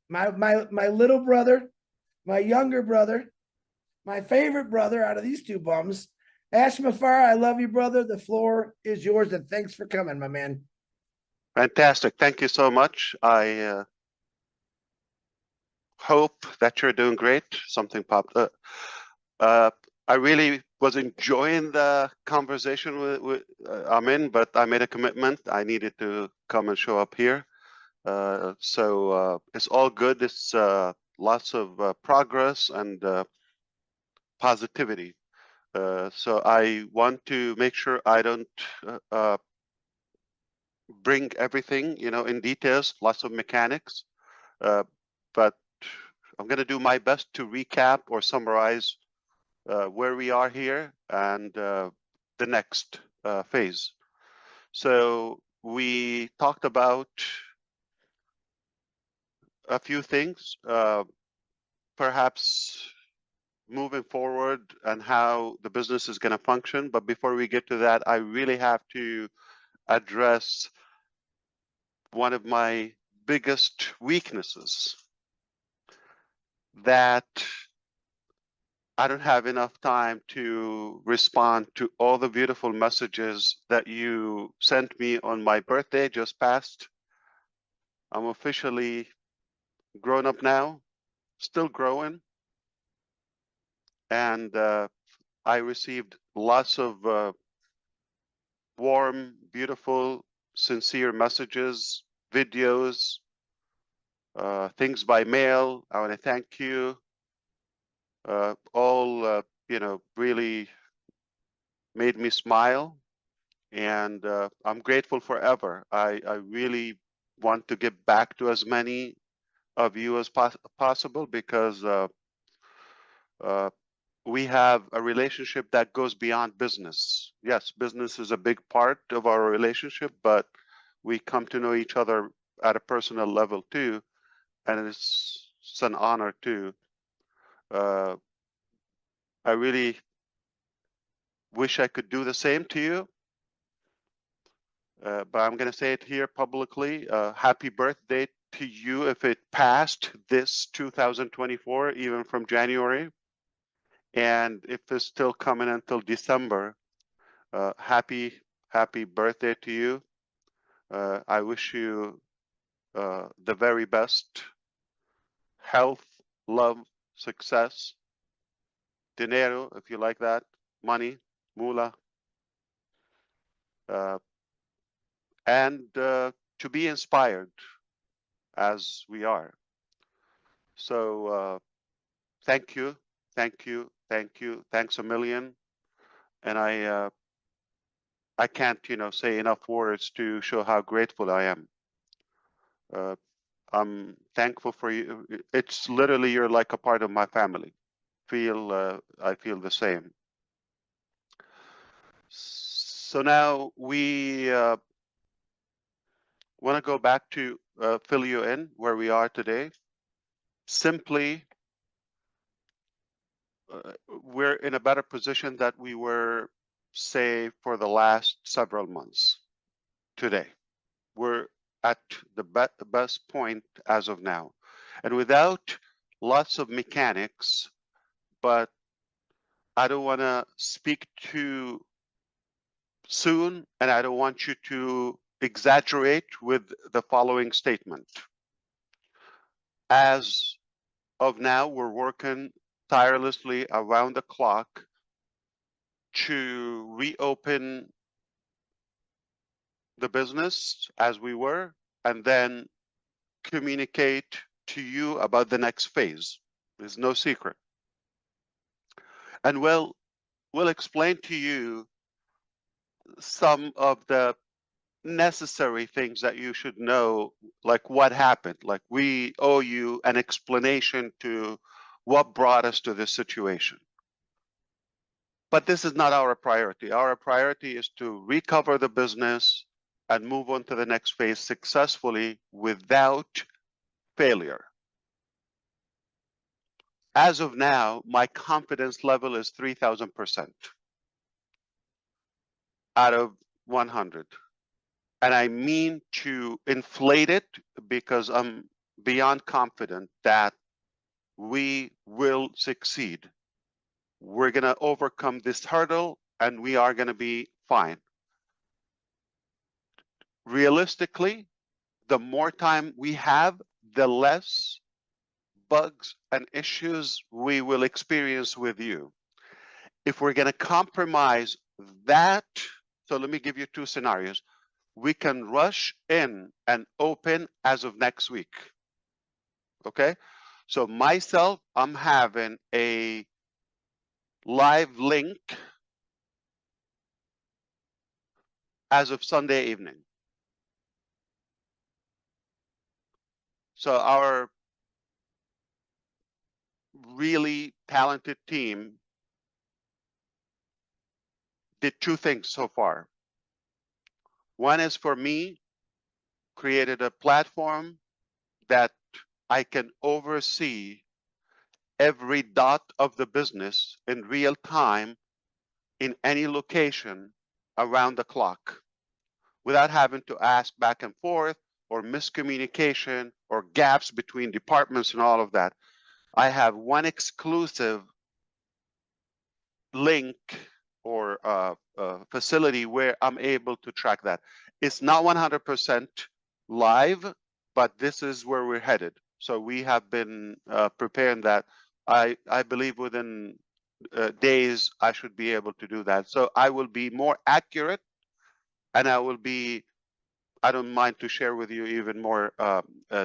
my little brother, my younger brother, my favorite brother out of these two bums. Ash Mufareh, I love you, brother. The floor is yours, and thanks for coming, my man. Fantastic. Thank you so much. I hope that you're doing great. Something popped up. I really was enjoying the conversation with Amin, but I made a commitment. I needed to come and show up here. So it's all good. It's lots of progress and positivity. So I want to make sure I don't bring everything, in details, lots of mechanics, but I'm going to do my best to recap or summarize where we are here and the next phase. So we talked about a few things, perhaps moving forward and how the business is going to function. But before we get to that, I really have to address one of my biggest weaknesses, that I don't have enough time to respond to all the beautiful messages that you sent me on my birthday just passed. I'm officially grown up now, still growing, and I received lots of warm, beautiful, sincere messages, videos, things by mail. I want to thank you. All really made me smile, and I'm grateful forever. I really want to give back to as many of you as possible, because we have a relationship that goes beyond business. Yes, business is a big part of our relationship, but we come to know each other at a personal level too, and it's an honor too. I really wish I could do the same to you, but I'm going to say it here publicly. Happy birthday to you if it passed this 2024, even from January. And if it's still coming until December, happy birthday to you. I wish you the very best health, love, success, dinero, if you like that, money, moolah, and to be inspired as we are. So thank you, thank you, thank you, thanks a million. And I can't, say enough words to show how grateful I am. I'm thankful for you. It's literally, you're like a part of my family. I feel the same. So now we want to go back to fill you in where we are today. Simply, we're in a better position that we were, say, for the last several months. Today, we're at the best point as of now, and without lots of mechanics. But I don't want to speak too soon, and I don't want you to exaggerate with the following statement. As of now, we're working tirelessly around the clock to reopen the business as we were, and then communicate to you about the next phase. There's no secret. And we'll explain to you some of the necessary things that you should know, like what happened. Like, we owe you an explanation to what brought us to this situation. But this is not our priority. Our priority is to recover the business and move on to the next phase successfully without failure. As of now, my confidence level is 3,000% out of 100. And I mean to inflate it, because I'm beyond confident that we will succeed. We're going to overcome this hurdle and we are going to be fine. Realistically, the more time we have, the less bugs and issues we will experience with you. If we're going to compromise that, so let me give you two scenarios. We can rush in and open as of next week. Okay? So myself, I'm having a live link as of Sunday evening. So our really talented team did two things so far. One is for me, created a platform that I can oversee every dot of the business in real time in any location around the clock without having to ask back and forth or miscommunication or gaps between departments and all of that. I have one exclusive link or facility where I'm able to track that. It's not 100% live, but this is where we're headed. So we have been preparing that. I believe within days I should be able to do that. So I will be more accurate, and I don't mind to share with you even more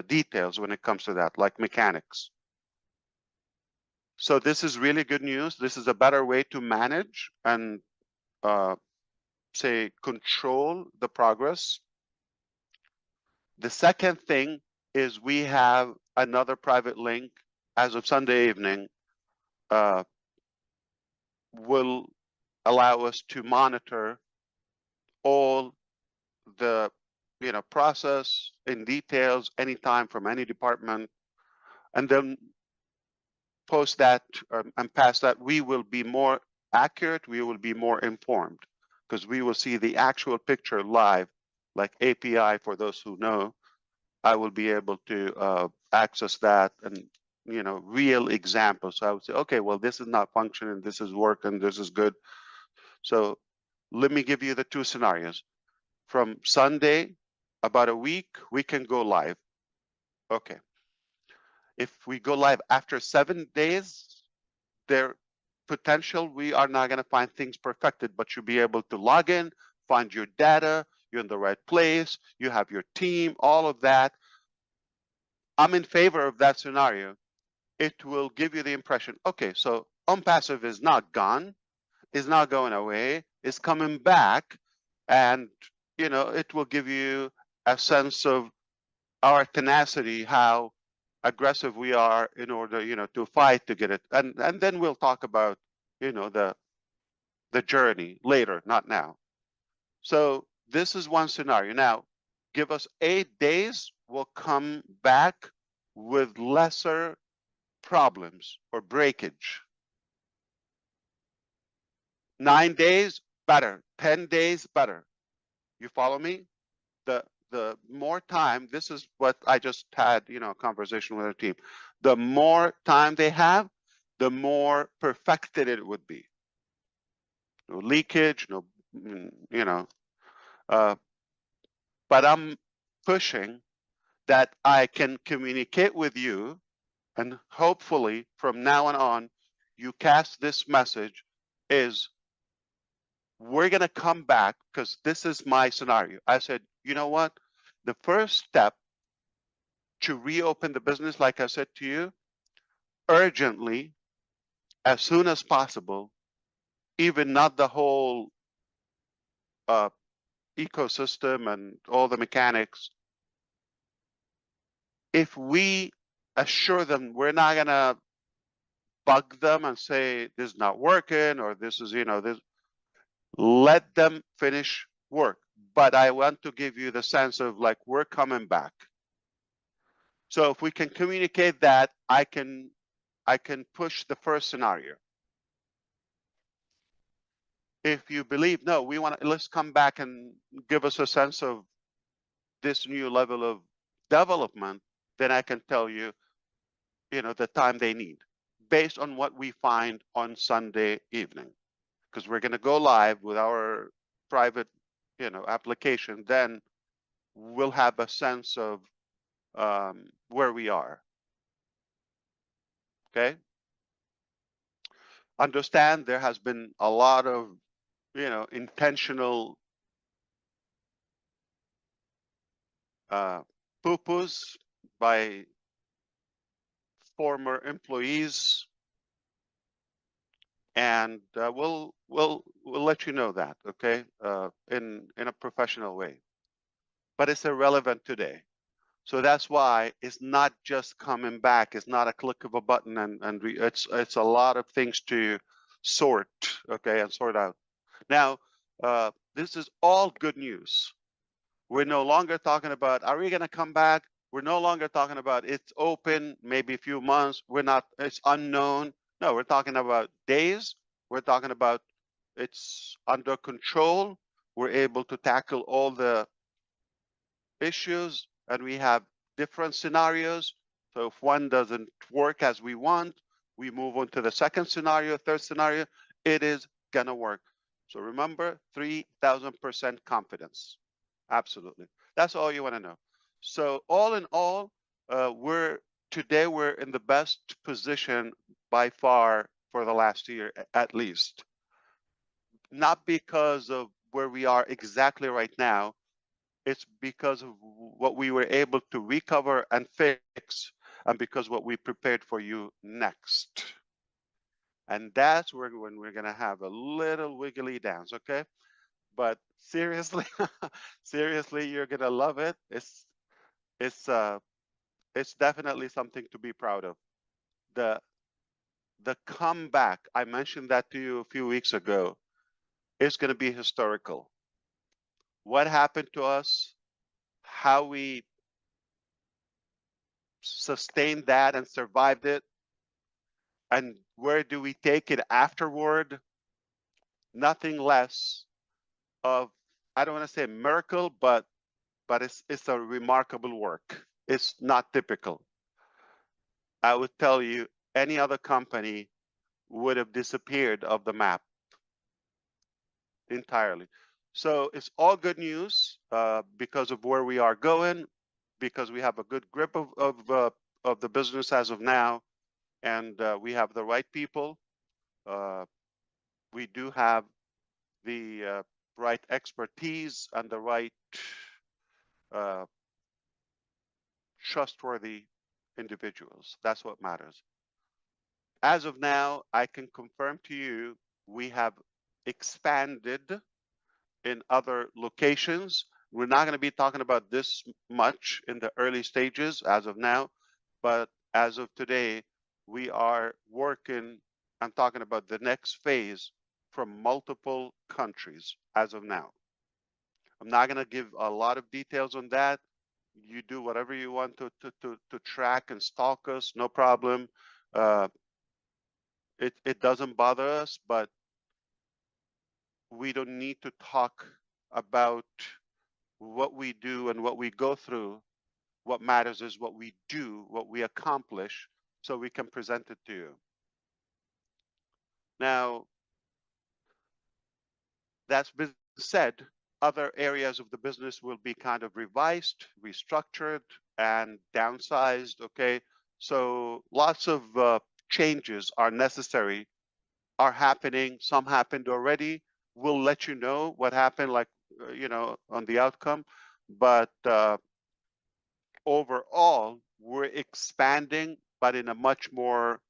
details when it comes to that, like mechanics. So this is really good news. This is a better way to manage and say control the progress. The second thing is we have another private link as of Sunday evening will allow us to monitor all the process in details anytime from any department, and then post that and pass that. We will be more accurate, we will be more informed, because we will see the actual picture live, like API for those who know. I will be able to access that and real examples. So I would say, okay, well, this is not functioning, this is working, this is good. So let me give you the two scenarios. From Sunday, about a week, we can go live. Okay. If we go live after 7 days, there potential we are not going to find things perfected, but you'll be able to log in, find your data, you're in the right place, you have your team, all of that. I'm in favor of that scenario. It will give you the impression, okay, so ONPASSIVE is not gone, is not going away, is coming back, and it will give you a sense of our tenacity, how aggressive we are in order to fight to get it, and then we'll talk about the journey later, not now. So this is one scenario. Now give us 8 days, we'll come back with lesser problems or breakage. 9 days, better. 10 days, better. You follow me? The more time, this is what I just had, a conversation with our team. The more time they have, the more perfected it would be. No leakage, no, but I'm pushing that I can communicate with you, and hopefully from now on, you cast this message is, we're going to come back, because this is my scenario. I said, you know what? The first step to reopen the business, like I said to you, urgently, as soon as possible, even not the whole ecosystem and all the mechanics. If we assure them we're not going to bug them and say this is not working or this is, this, let them finish work. But I want to give you the sense of like, we're coming back. So if we can communicate that, I can push the first scenario. If you believe, no, we want to, let's come back and give us a sense of this new level of development, then I can tell you, the time they need based on what we find on Sunday evening, because we're going to go live with our private, application. Then we'll have a sense of where we are. Okay. Understand there has been a lot of, intentional poo-poos by former employees, and we'll let you know that, okay, in a professional way. But it's irrelevant today. So that's why it's not just coming back. It's not a click of a button, and it's a lot of things to sort, okay, and sort out. Now, this is all good news. We're no longer talking about, are we going to come back? We're no longer talking about it's open, maybe a few months. We're not, it's unknown. No, we're talking about days. We're talking about it's under control. We're able to tackle all the issues, and we have different scenarios. So if one doesn't work as we want, we move on to the second scenario, third scenario. It is going to work. So remember, 3,000% confidence. Absolutely. That's all you want to know. So all in all, we're in the best position by far for the last year, at least. Not because of where we are exactly right now. It's because of what we were able to recover and fix, and because what we prepared for you next. And that's when we're going to have a little wiggly dance, okay? But seriously, seriously, you're going to love it. It's definitely something to be proud of. The comeback, I mentioned that to you a few weeks ago, is going to be historical. What happened to us, how we sustained that and survived it, and where do we take it afterward? Nothing less of, I don't want to say a miracle, but it's a remarkable work. It's not typical. I would tell you, any other company would have disappeared off the map entirely. So it's all good news because of where we are going, because we have a good grip of the business as of now, and we have the right people. We do have the right expertise and the right trustworthy individuals. That's what matters. As of now, I can confirm to you we have expanded in other locations. We're not going to be talking about this much in the early stages as of now, but as of today, we are working. I'm talking about the next phase from multiple countries as of now. I'm not going to give a lot of details on that. You do whatever you want to track and stalk us, no problem. It doesn't bother us, but we don't need to talk about what we do and what we go through. What matters is what we do, what we accomplish, so we can present it to you. Now, that's been said, other areas of the business will be kind of revised, restructured, and downsized, okay? So lots of changes are necessary, are happening. Some happened already. We'll let you know what happened, like, on the outcome. But overall, we're expanding, but in a much more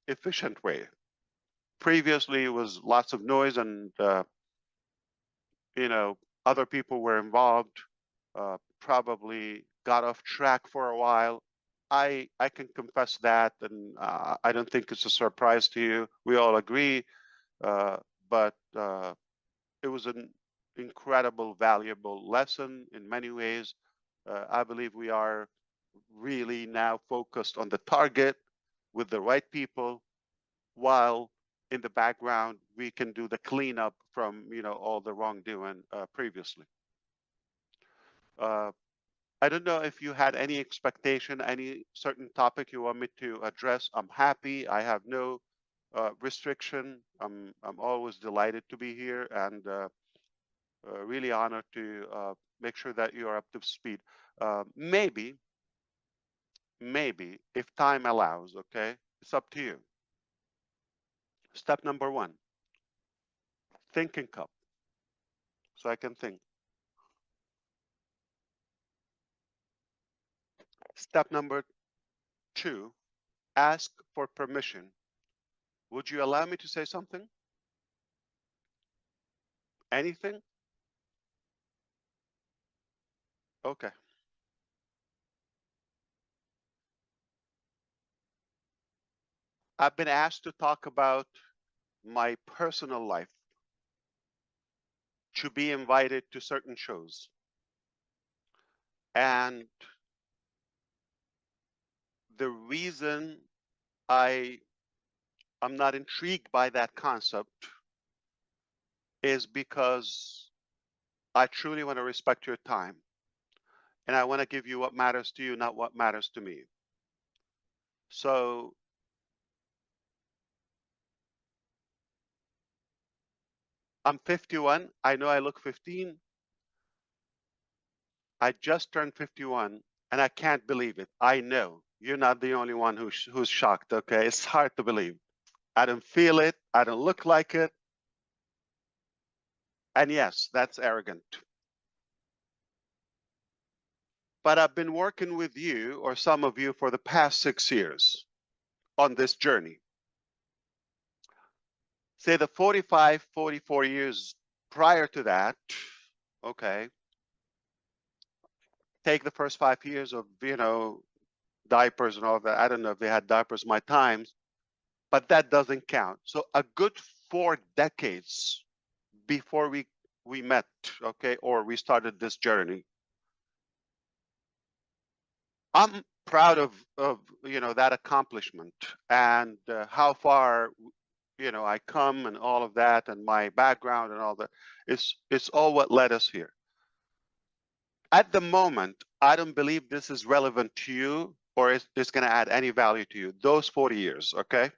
efficient way. Previously, it was lots of noise, and other people were involved, probably got off track for a while. I can confess that, and I don't think it's a surprise to you. We all agree, but it was an incredible, valuable lesson in many ways. I believe we are really now focused on the target with the right people, while in the background we can do the cleanup from all the wrongdoing previously. I don't know if you had any expectation, any certain topic you want me to address. I'm happy. I have no restriction. I'm always delighted to be here and really honored to make sure that you are up to speed. Maybe if time allows, okay, it's up to you. Step number 1, thinking cup, so I can think. Step number 2, ask for permission. Would you allow me to say something? Anything? Okay. I've been asked to talk about my personal life, to be invited to certain shows. And the reason I'm not intrigued by that concept is because I truly want to respect your time. And I want to give you what matters to you, not what matters to me. So I'm 51. I know I look 15. I just turned 51 and I can't believe it. I know you're not the only one who's shocked. Okay. It's hard to believe. I don't feel it. I don't look like it. And yes, that's arrogant. But I've been working with you or some of you for the past 6 years on this journey. Say the 45, 44 years prior to that, okay, take the first 5 years of, diapers and all that. I don't know if they had diapers my times, but that doesn't count. So a good 4 decades before we met, okay, or we started this journey. I'm proud of that accomplishment and how far I come and all of that and my background and all that. It's all what led us here. At the moment, I don't believe this is relevant to you or it's going to add any value to you. Those 40 years, okay?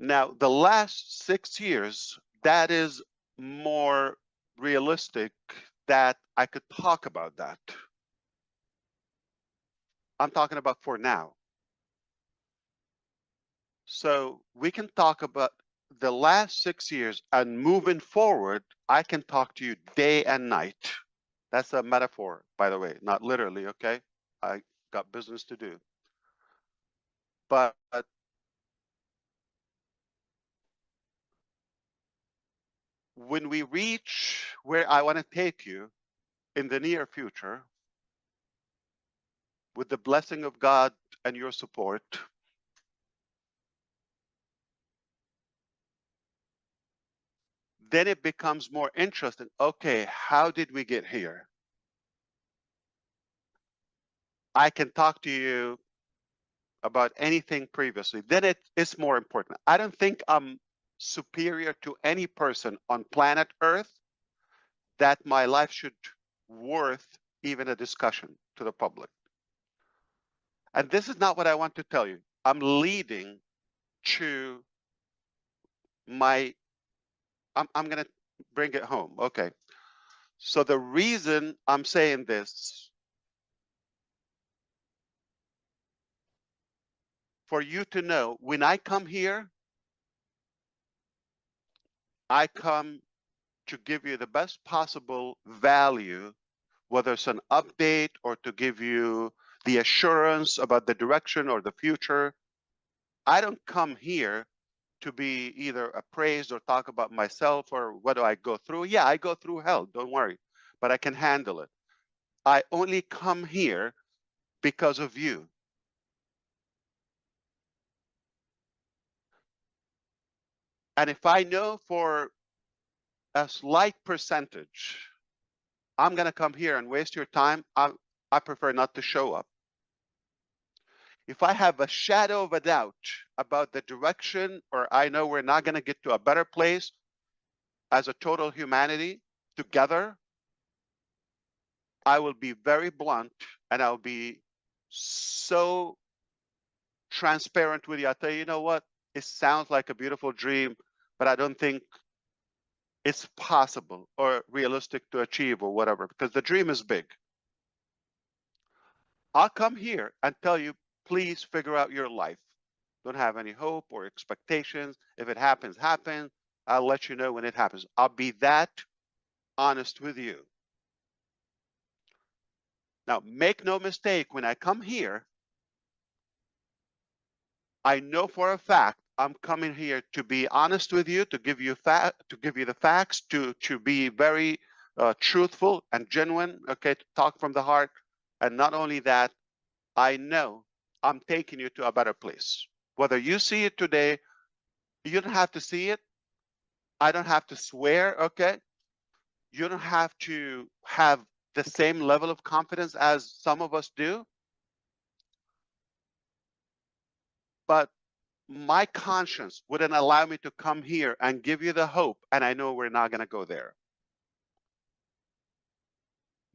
Now, the last 6 years, that is more realistic that I could talk about that. I'm talking about for now. So we can talk about the last 6 years and moving forward, I can talk to you day and night. That's a metaphor, by the way, not literally, okay? I got business to do. But when we reach where I want to take you in the near future, with the blessing of God and your support, then it becomes more interesting. Okay, how did we get here? I can talk to you about anything previously. Then it's more important. I don't think I'm superior to any person on planet Earth that my life should worth even a discussion to the public. And this is not what I want to tell you. I'm leading to my, I'm going to bring it home. Okay. So the reason I'm saying this, for you to know, when I come here, I come to give you the best possible value, whether it's an update or to give you the assurance about the direction or the future. I don't come here to be either appraised or talk about myself or what do I go through. Yeah, I go through hell, don't worry, but I can handle it. I only come here because of you. And if I know for a slight percentage, I'm going to come here and waste your time, I prefer not to show up. If I have a shadow of a doubt about the direction, or I know we're not going to get to a better place as a total humanity together, I will be very blunt and I'll be so transparent with you. I'll tell you, you know what? It sounds like a beautiful dream, but I don't think it's possible or realistic to achieve or whatever, because the dream is big. I'll come here and tell you, please figure out your life. Don't have any hope or expectations. If it happens, happens. I'll let you know when it happens. I'll be that honest with you. Now, make no mistake, when I come here, I know for a fact I'm coming here to be honest with you, to give you the facts, to be very truthful and genuine, okay, to talk from the heart. And not only that, I know I'm taking you to a better place. Whether you see it today, you don't have to see it. I don't have to swear, okay? You don't have to have the same level of confidence as some of us do. But my conscience wouldn't allow me to come here and give you the hope, and I know we're not going to go there.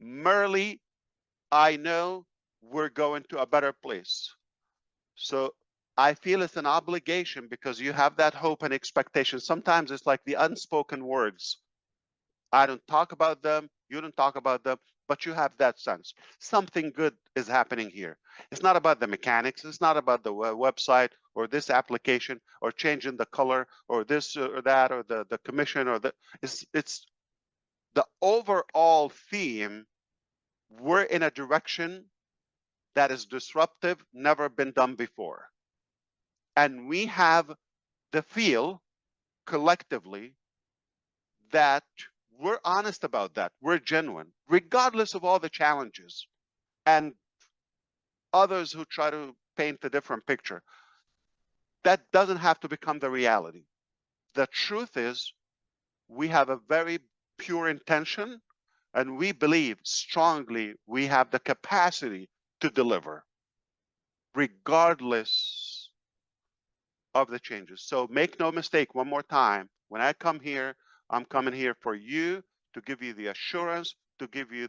Merely, I know we're going to a better place. So I feel it's an obligation, because you have that hope and expectation. Sometimes it's like the unspoken words. I don't talk about them, you don't talk about them, but you have that sense. Something good is happening here. It's not about the mechanics. It's not about the website or this application or changing the color or this or that or the commission or it's the overall theme. We're in a direction that is disruptive, never been done before. And we have the feel collectively that we're honest about that. We're genuine, regardless of all the challenges and others who try to paint a different picture. That doesn't have to become the reality. The truth is, we have a very pure intention, and we believe strongly we have the capacity to deliver, regardless of the changes. So make no mistake, one more time, when I come here, I'm coming here for you, to give you the assurance, to give you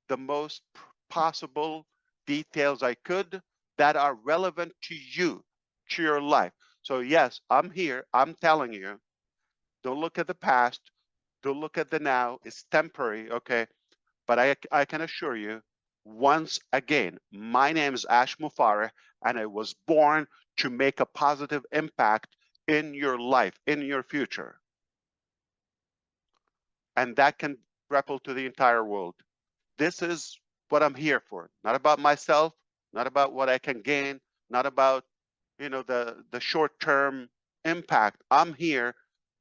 the most possible details I could that are relevant to you, to your life. So yes, I'm here, I'm telling you, don't look at the past, don't look at the now, it's temporary, okay? But I can assure you, once again, my name is Ash Mufareh, and I was born to make a positive impact in your life, in your future. And that can ripple to the entire world. This is what I'm here for. Not about myself, not about what I can gain, not about, you know, the short-term impact. I'm here.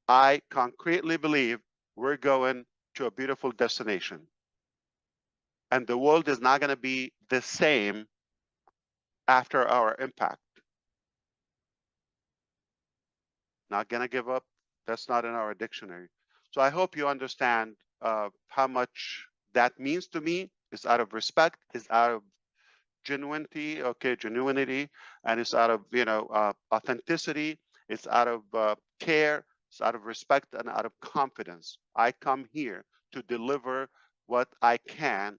I concretely believe we're going to a beautiful destination. And the world is not going to be the same after our impact. Not going to give up. That's not in our dictionary. So I hope you understand how much that means to me. It's out of respect. It's out of genuinity, and it's out of, you know, authenticity. It's out of care. It's out of respect and out of confidence. I come here to deliver what I can,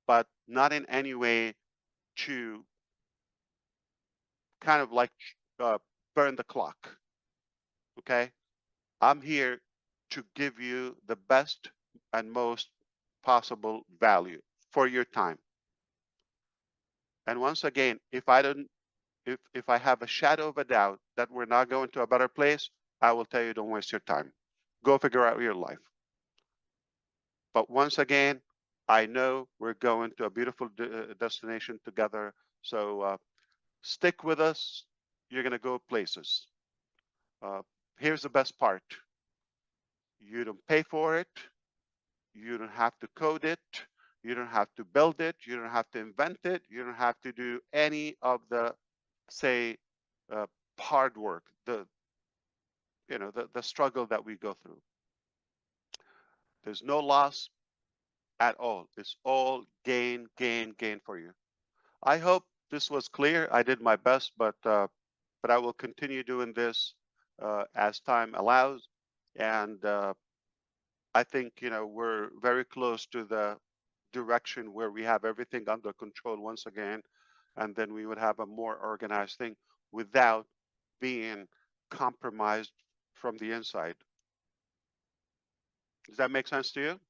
but not in any way to kind of like burn the clock. Okay, I'm here to give you the best and most possible value for your time. And once again, if I have a shadow of a doubt that we're not going to a better place, I will tell you, don't waste your time. Go figure out your life. But once again, I know we're going to a beautiful destination together. So stick with us. You're going to go places. Here's the best part. You don't pay for it. You don't have to code it. You don't have to build it. You don't have to invent it. You don't have to do any of the, say, hard work, the struggle that we go through. There's no loss at all. It's all gain, gain, gain for you. I hope this was clear. I did my best, but I will continue doing this as time allows. And I think, you know, we're very close to the direction where we have everything under control once again, and then we would have a more organized thing without being compromised from the inside. Does that make sense to you?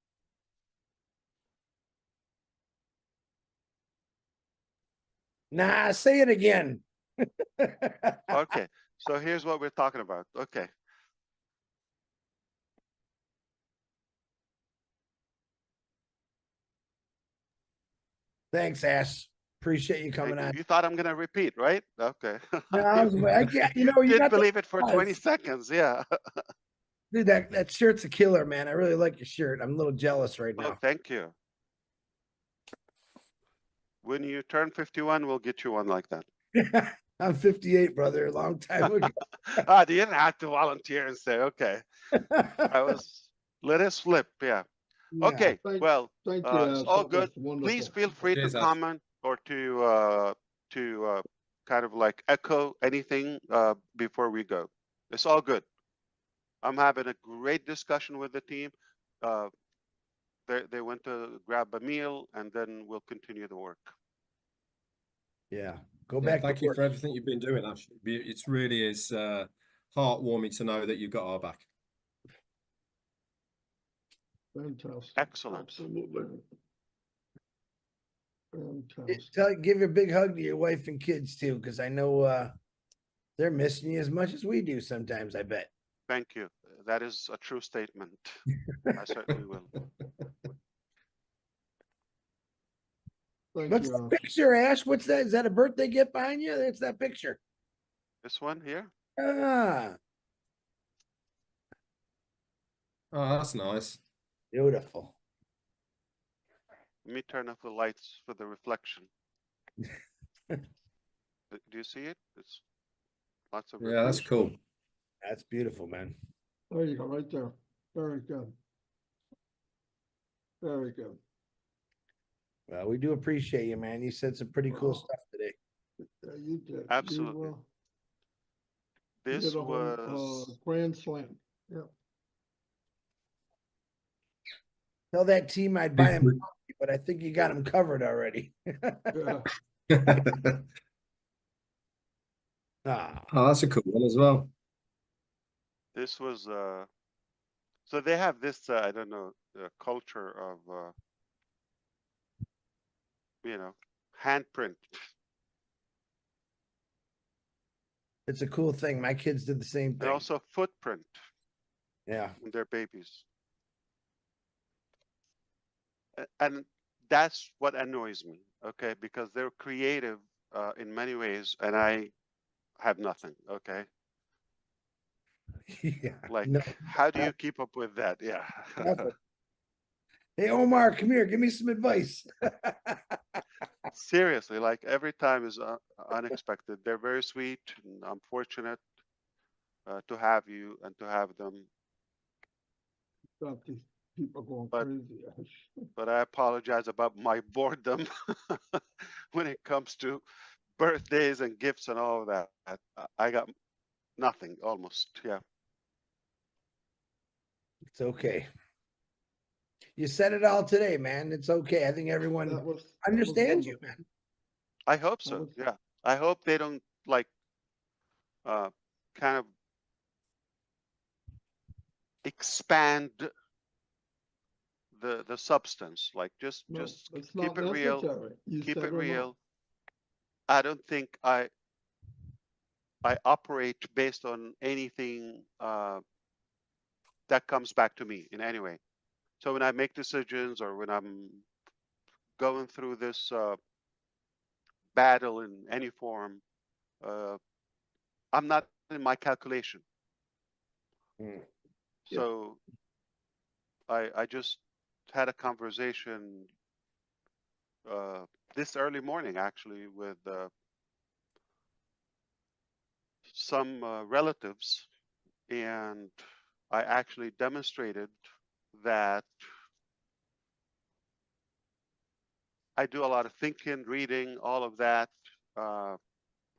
Nah, say it again. Okay, so here's what we're talking about. Okay. Thanks, Ash. Appreciate you Thank coming you. on. You thought I'm gonna repeat, right? Okay. No, I can't, you know, you did got the believe it for 20 buzz. seconds, yeah. Dude, that shirt's a killer, man. I really like your shirt. I'm a little jealous right Oh, now. thank you. When you turn 51, we'll get you one like that. I'm 58, brother. A long time ago. Ah, you didn't have to volunteer and say, okay. I was, let us flip, yeah. Yeah. Okay, well, Thank you. it's all That good. was wonderful. Please feel free Cheers, to Ash. comment or to kind of like echo anything before we go. It's all good. I'm having a great discussion with the team. They went to grab a meal and then we'll continue the work. Yeah. Go Yeah, back. thank to you work. for everything you've been doing, Ash. It's really is heartwarming to know that you've got our back. Fantastic. Excellent. Absolutely. Fantastic. Give a big hug to your wife and kids too, because I know they're missing you as much as we do sometimes, I bet. Thank you. That is a true statement. I certainly will. Thank What's you. the picture, Ash? What's that? Is that a birthday gift behind you? It's that picture. This one here? Ah, Oh, that's nice. beautiful. Let me turn off the lights for the reflection. Do you see it? It's lots of Yeah, that's reflection. cool. That's beautiful, man. There you go, right there. Very good. Very good. Well, we do appreciate you, man. You said some pretty cool Wow. stuff today. Yeah, you did. Absolutely. You This did a whole was grand slam. Yeah. Tell that team I'd buy him coffee, but I think you got him covered already. Yeah. Ah, Oh, that's a cool one as well. this was so they have this I don't know culture of you know, handprint. it's a cool thing. My kids did the same And thing. also footprint Yeah. in their babies. And that's what annoys me, okay? Because they're creative in many ways, and I have nothing, okay? Yeah. Like, No, how do you keep up with that? Yeah. nothing. Hey, Omar, come here. Give me some advice. Seriously, like every time is unexpected. They're very sweet, and I'm fortunate to have you and to have them. Got these people going But- crazy. Ash. But I apologize about my boredom when it comes to birthdays and gifts and all of that. I got nothing almost. Yeah. It's okay. You said it all today, man. It's okay. I think everyone That was understands you, wonderful. man. I hope That so. was- Yeah. I hope they don't like kind of expand the substance. Like just No, just it's keep not it real. necessary. You Keep said it or not. real. I don't think I operate based on anything that comes back to me in any way. So when I make decisions or when I'm going through this battle in any form, I'm not in my calculation. Mm. Yeah. So I just had a conversation this early morning actually with some relatives, and I actually demonstrated that I do a lot of thinking, reading, all of that,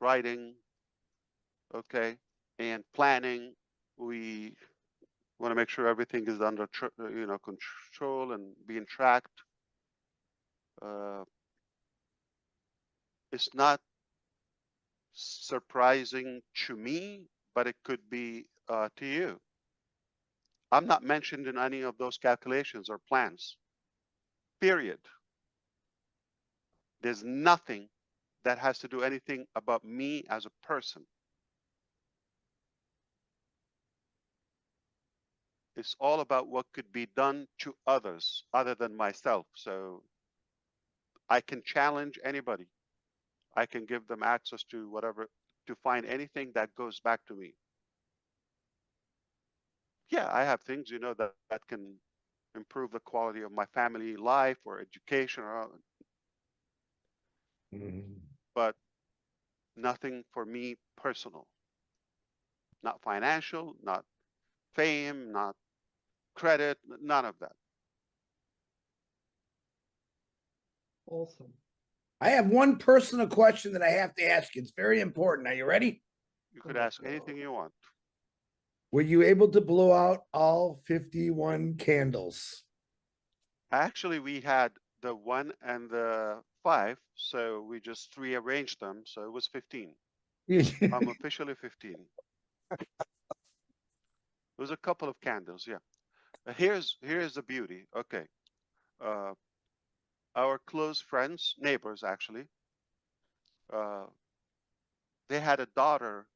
writing, okay, and planning. We want to make sure everything is under control and being tracked. It's not surprising to me, but it could be to you. I'm not mentioned in any of those calculations or plans, period. There's nothing that has to do anything about me as a person. It's all about what could be done to others other than myself. So I can challenge anybody. I can give them access to whatever, to find anything that goes back to me. Yeah, I have things, you know, that can improve the quality of my family life or education, or, but nothing for me personal. Not financial, not fame, not credit, none of that. Awesome. I have one personal question that I have to ask you. It's very important. Are you ready? You could ask anything you want. Were you able to blow out all 51 candles? Actually, we had the 1 and the 5, so we just rearranged them, so it was 15. I'm officially 15. It was a couple of candles, yeah. Here's the beauty. Okay, our close friends, neighbors actually, they had a daughter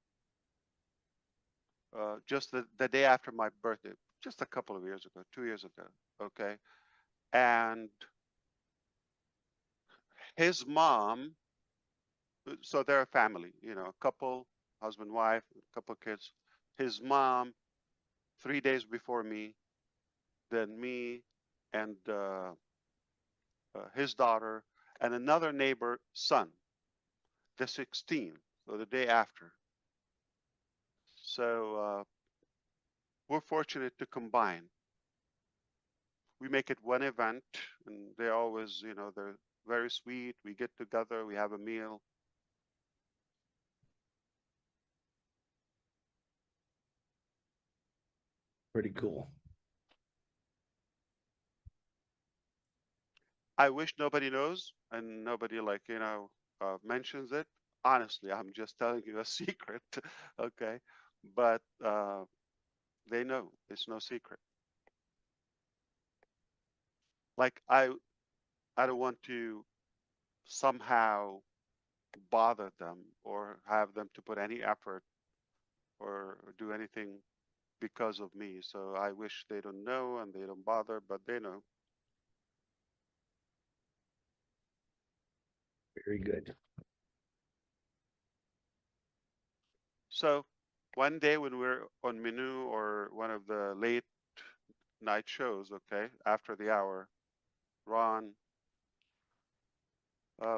just the day after my birthday, just a couple of years ago, 2 years ago. Okay, and his mom. So they're a family, you know, a couple, husband, wife, a couple of kids. His mom, 3 days before me, then me, and his daughter, and another neighbor son, the 16th, so the day after. So we're fortunate to combine. We make it one event, and they always, you know, they're very sweet. We get together, we have a meal. Pretty cool. I wish nobody knows and nobody, like, you know, mentions it. Honestly, I'm just telling you a secret, okay? But they know it's no secret. Like I don't want to somehow bother them or have them to put any effort or do anything because of me. So I wish they don't know and they don't bother, but they know. Very good. So one day when we're on Menu or one of the late night shows, okay, after the hour, Ron,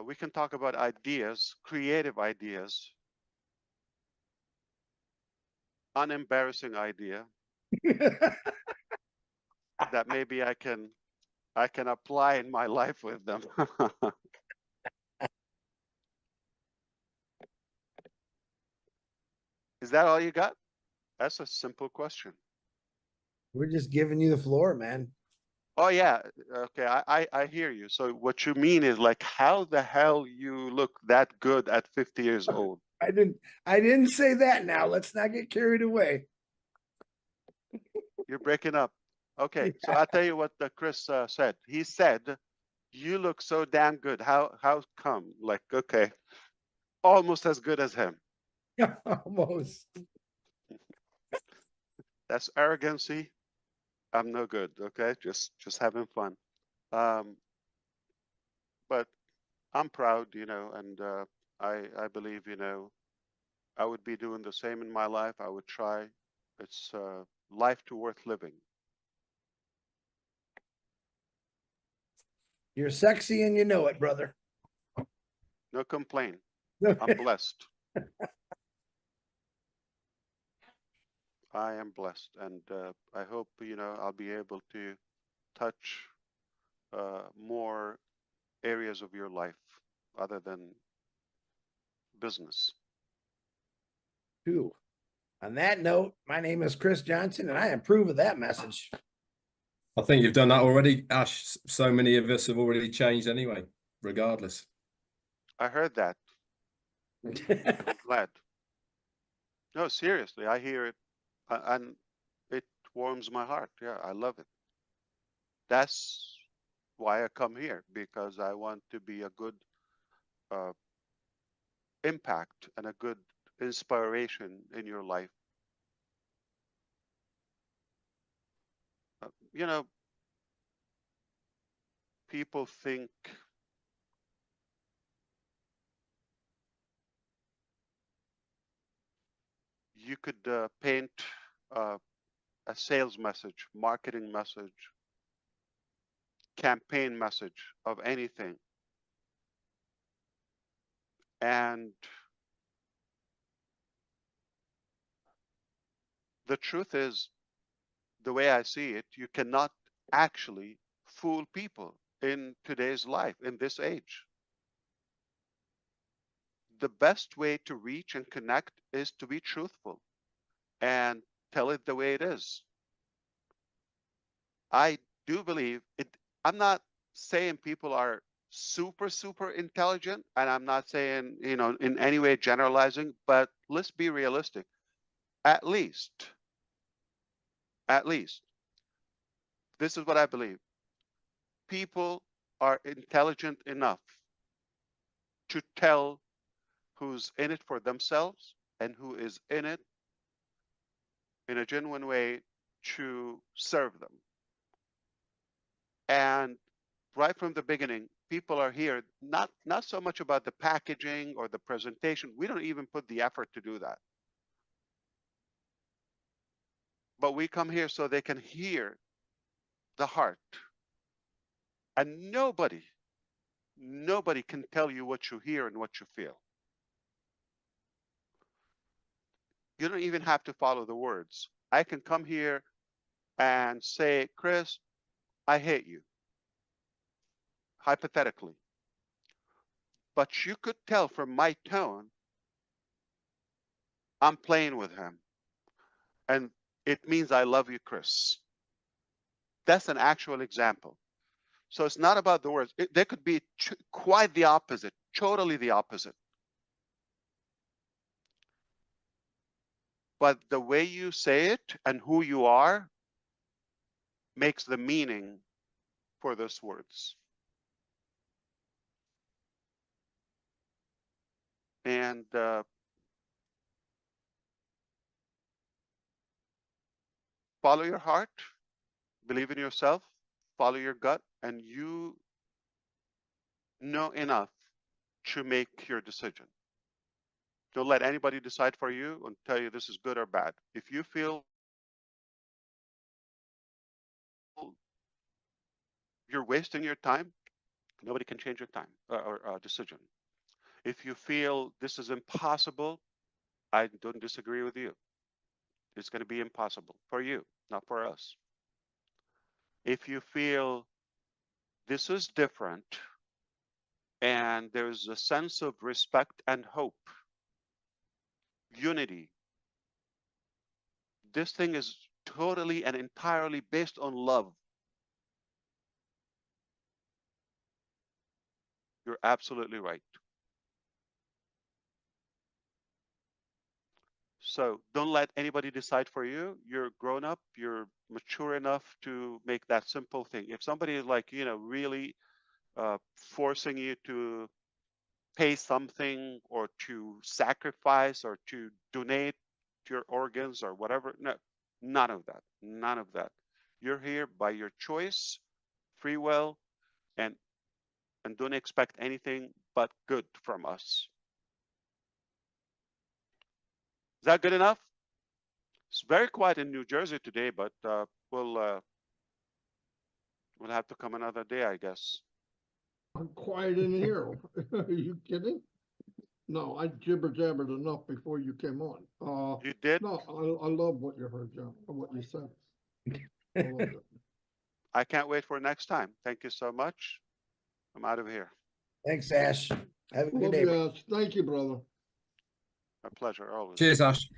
we can talk about ideas, creative ideas, unembarrassing idea that maybe I can apply in my life with them. Is that all you got? That's a simple question. We're just giving you the floor, man. Oh yeah, okay, I hear you. So what you mean is, like, how the hell you look that good at 50 years old? I didn't say that now. Let's not get carried away. You're breaking up. Okay, so I'll tell you what Chris said. He said, "You look so damn good. How come?" Like, okay, almost as good as him. Almost. That's arrogancy. I'm no good. Okay, just having fun. But I'm proud, you know, and I believe, you know, I would be doing the same in my life. I would try. It's life to worth living. You're sexy and you know it, brother. No complaint. I'm blessed. I am blessed, and I hope, you know, I'll be able to touch more areas of your life other than business. Too. On that note, my name is Chris Johnson, and I approve of that message. I think you've done that already, Ash. So many of us have already changed anyway. regardless. I heard that. I'm glad. No, seriously, I hear it, and it warms my heart. Yeah, I love it. That's why I come here, because I want to be a good impact and a good inspiration in your life. You know, people think you could paint a sales message, marketing message, campaign message of anything, and the truth is, the way I see it, you cannot actually fool people in today's life, in this age. The best way to reach and connect is to be truthful and tell it the way it is. I do believe it. I'm not saying people are super intelligent, and I'm not saying, you know, in any way generalizing, but let's be realistic. At least, this is what I believe. People are intelligent enough to tell who's in it for themselves and who is in it in a genuine way to serve them. And right from the beginning, people are here not so much about the packaging or the presentation. We don't even put the effort to do that. But we come here so they can hear the heart. And nobody can tell you what you hear and what you feel. You don't even have to follow the words. I can come here and say, Chris, I hate you, hypothetically. But you could tell from my tone, I'm playing with him. And it means I love you, Chris. That's an actual example. So it's not about the words. They could be quite the opposite, totally the opposite. But the way you say it and who you are makes the meaning for those words. And follow your heart, believe in yourself, follow your gut, and you know enough to make your decision. Don't let anybody decide for you and tell you this is good or bad. If you feel you're wasting your time, nobody can change your time or decision. If you feel this is impossible, I don't disagree with you. It's going to be impossible for you, not for us. If you feel this is different and there's a sense of respect and hope, unity, this thing is totally and entirely based on love. You're absolutely right. So don't let anybody decide for you. You're grown up, you're mature enough to make that simple thing. If somebody is like, you know, really forcing you to pay something or to sacrifice or to donate your organs or whatever, no, none of that, none of that. You're here by your choice, free will, and don't expect anything but good from us. Is that good enough? It's very quiet in New Jersey today, but we'll have to come another day, I guess. I'm quiet in here. Are you kidding? No, I jibber jabbered enough before you came on. You did? No, I love what you heard, John, what you said. I loved it. I can't wait for next time. Thank you so much. I'm out of here. Thanks, Ash. Have a good Love day. you, Ash. Thank you, brother. My pleasure, always. Cheers, Ash.